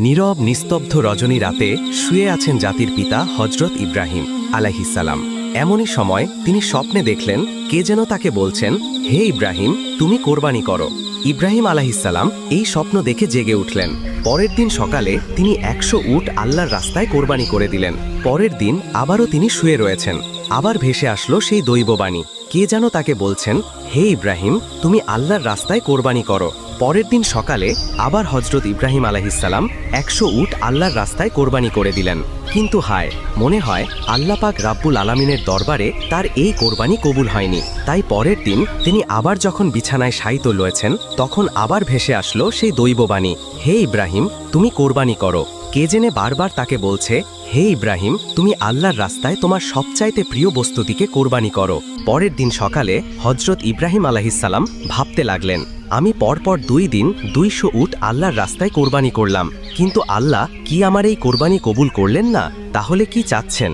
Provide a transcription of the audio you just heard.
নীরব নিস্তব্ধ রজনী রাতে শুয়ে আছেন জাতির পিতা হজরত ইব্রাহিম আলাইহিসসালাম। এমনই সময় তিনি স্বপ্নে দেখলেন কে যেন তাকে বলছেন, হে ইব্রাহিম, তুমি কোরবানি করো। ইব্রাহিম আলাইহিসসালাম এই স্বপ্ন দেখে জেগে উঠলেন। পরের দিন সকালে তিনি 100 উট আল্লাহর রাস্তায় কোরবানি করে দিলেন। পরের দিন আবারও তিনি শুয়ে রয়েছেন। আবার ভেসে আসলো সেই দৈববাণী, কে যেন তাকে বলছেন, হে ইব্রাহিম, তুমি আল্লাহর রাস্তায় কোরবানি করো। পরের দিন সকালে আবার হজরত ইব্রাহিম আলাইহিসসালাম 100 উট আল্লাহর রাস্তায় কোরবানি করে দিলেন। কিন্তু হায়, মনে হয় আল্লাহ পাক রাব্বুল আলামিনের দরবারে তার এই কোরবানি কবুল হয়নি। তাই পরের দিন তিনি আবার যখন বিছানায় শায়িত রয়েছেন, তখন আবার ভেসে আসলো সেই দৈববাণী, হে ইব্রাহিম, তুমি কোরবানি করো। কে জেনে বারবার তাকে বলছে, হে ইব্রাহিম, তুমি আল্লাহর রাস্তায় তোমার সবচাইতে প্রিয় বস্তুটিকে কোরবানি করো। পরের দিন সকালে হজরত ইব্রাহিম আলাইহিসসালাম ভাবতে লাগলেন, আমি পরপর 2 দিন 200 উট আল্লাহর রাস্তায় কোরবানি করলাম, কিন্তু আল্লাহ কি আমার এই কোরবানি কবুল করলেন না? তাহলে কি চাচ্ছেন?